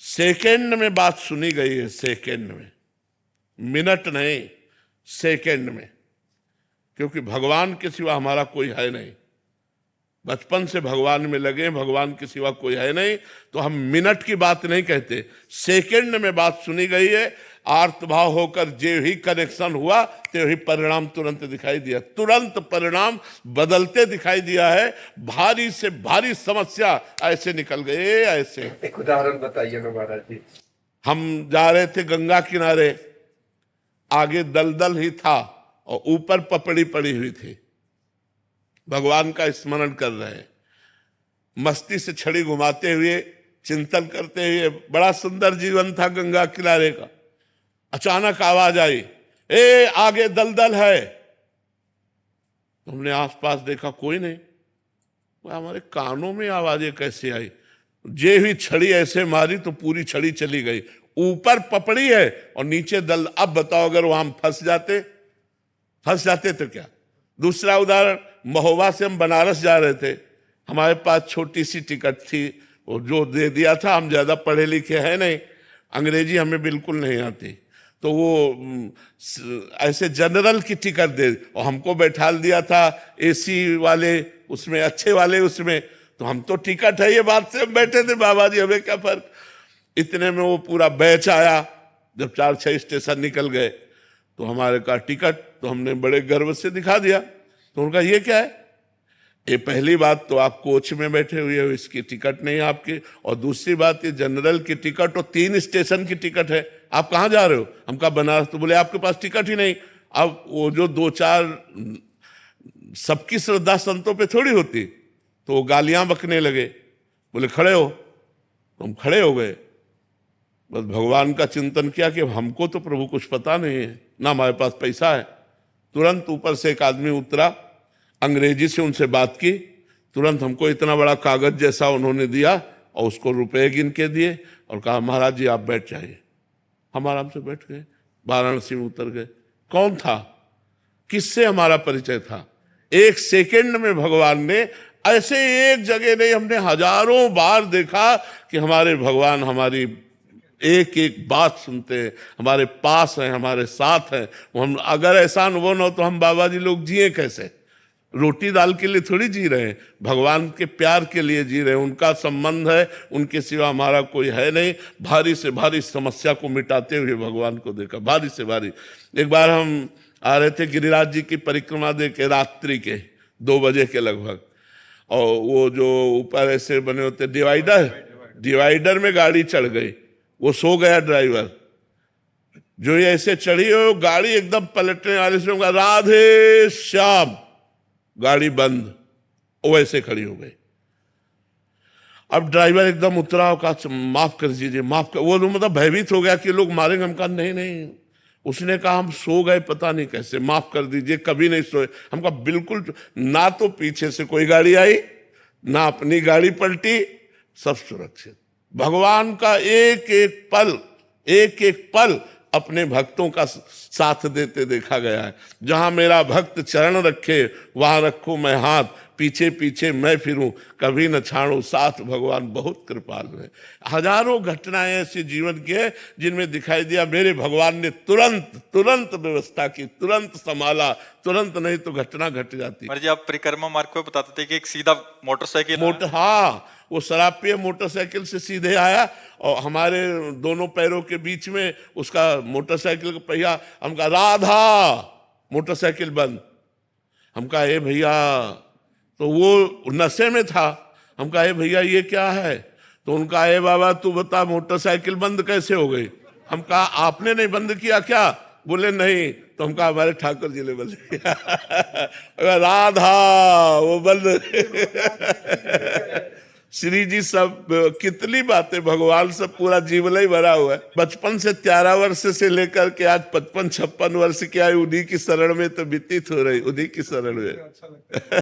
Second में बात सुनी गई है, सेकंड में, मिनट नहीं, सेकंड में। क्योंकि भगवान के सिवा हमारा कोई है नहीं, बचपन से भगवान में लगे, भगवान के सिवा कोई है नहीं, तो हम मिनट की बात नहीं कहते, सेकंड में बात सुनी गई है। आर्तभाव होकर जो ही कनेक्शन हुआ तो ही परिणाम तुरंत दिखाई दिया, तुरंत परिणाम बदलते दिखाई दिया है। भारी से भारी समस्या ऐसे निकल गए, ऐसे। एक उदाहरण बताइए ना महाराज जी। हम जा रहे थे गंगा किनारे, आगे दलदल ही था और ऊपर पपड़ी पड़ी हुई थी, भगवान का स्मरण कर रहे हैं, मस्ती से छड़ी घुमाते हुए, चिंतन करते हुए। बड़ा सुंदर जीवन था गंगा किनारे का। अचानक आवाज आई, ए आगे दलदल है। हमने आसपास देखा, कोई नहीं। हमारे कानों में आवाजें कैसे आई? जे हुई छड़ी ऐसे मारी तो पूरी छड़ी चली गई। ऊपर पपड़ी है और नीचे दल। अब बताओ, अगर वहां फंस जाते तो क्या? दूसरा उदाहरण, महोबा से हम बनारस जा रहे थे, हमारे पास छोटी सी टिकट थी, वो जो दे दिया था। हम ज्यादा पढ़े लिखे हैं नहीं, अंग्रेजी हमें बिल्कुल नहीं आती, तो वो ऐसे जनरल की टिकट दे और हमको बैठा दिया था एसी वाले उसमें, अच्छे वाले उसमें। तो हम तो टिकट है ये बात से हम बैठे थे, बाबा जी हमें क्या फर्क। इतने में वो पूरा बैच आया। जब 4-6 स्टेशन निकल गए तो हमारे का टिकट, तो हमने बड़े गर्व से दिखा दिया। तो उनका ये क्या है? ये पहली बात तो आप कोच में बैठे हुए हो, इसकी टिकट नहीं आपकी, और दूसरी बात ये जनरल की टिकट और 3 स्टेशन की टिकट है। आप कहाँ जा रहे हो? हम कहा बनारस। तो बोले आपके पास टिकट ही नहीं। अब वो जो 2-4 सबकी श्रद्धा संतों पे थोड़ी होती, तो वो गालियां बकने लगे, बोले खड़े हो। तो हम खड़े हो गए, बस भगवान का चिंतन किया कि हमको तो प्रभु कुछ पता नहीं है, ना हमारे पास पैसा है। तुरंत ऊपर से एक आदमी उतरा, अंग्रेजी से उनसे बात की, तुरंत हमको इतना बड़ा कागज जैसा उन्होंने दिया और उसको रुपए गिन के दिए और कहा महाराज जी आप बैठ जाइए। हम आराम से बैठ गए, वाराणसी में उतर गए। कौन था? किससे हमारा परिचय था? एक सेकंड में भगवान ने, ऐसे एक जगह नहीं, हमने हजारों बार देखा कि हमारे भगवान हमारी एक एक बात सुनते हैं, हमारे पास हैं, हमारे साथ हैं। हम अगर ऐसा अनुभव न हो तो हम बाबा जी लोग जिए कैसे? रोटी दाल के लिए थोड़ी जी रहे हैं, भगवान के प्यार के लिए जी रहे हैं। उनका संबंध है, उनके सिवा हमारा कोई है नहीं। भारी से भारी समस्या को मिटाते हुए भगवान को देखा, भारी से भारी। एक बार हम आ रहे थे गिरिराज जी की परिक्रमा दे के, रात्रि के 2 बजे के लगभग, और वो जो ऊपर ऐसे बने होते डिवाइडर में गाड़ी चढ़ गई। वो सो गया ड्राइवर, जो ये ऐसे चढ़ी हो गाड़ी एकदम पलटने वाले से कहा राधे श्याम, गाड़ी बंद, वो ऐसे खड़ी हो गई। अब ड्राइवर एकदम उतरा और कहा माफ कर दीजिए, माफ कर। वो मतलब भयभीत हो गया कि लोग मारेंगे। हम कहा नहीं नहीं, उसने कहा हम सो गए पता नहीं कैसे, माफ कर दीजिए, कभी नहीं सोए। हम कहा बिल्कुल ना, तो पीछे से कोई गाड़ी आई, ना अपनी गाड़ी पलटी, सब सुरक्षित। भगवान का एक एक पल अपने भक्तों का साथ देते देखा गया है। जहां मेरा भक्त चरण रखे वहां रखूं मैं हाथ, पीछे पीछे मैं फिरूं, कभी न छाड़ू साथ, भगवान बहुत कृपालु है। हजारों घटनाएं ऐसे जीवन की है जिनमें दिखाई दिया मेरे भगवान ने तुरंत व्यवस्था की, तुरंत संभाला, तुरंत नहीं तो घटना घट जाती। जी आप परिक्रमा मार्ग को बताते थे कि एक सीधा मोटरसाइकिल, हाँ, वो शराब पिए मोटरसाइकिल से सीधे आया और हमारे दोनों पैरों के बीच में उसका मोटरसाइकिल का पहिया। हम कहा राधा, मोटरसाइकिल बंद। हम कहा ए भैया, तो वो नशे में था। हम कहा ए भैया ये क्या है? तो उनका ए बाबा तू बता मोटरसाइकिल बंद कैसे हो गई? हम कहा आपने नहीं बंद किया क्या? बोले नहीं। तो हम कहा हमारे ठाकुर जी ने बंद किया। राधा वो बंद। श्री जी सब कितनी बातें, भगवान सब पूरा जीवन ही भरा हुआ है। बचपन से 13 वर्ष से लेकर के आज 55-56 वर्ष की आयु उन्हीं की शरण में तो व्यतीत हो रही, उन्हीं की शरण में।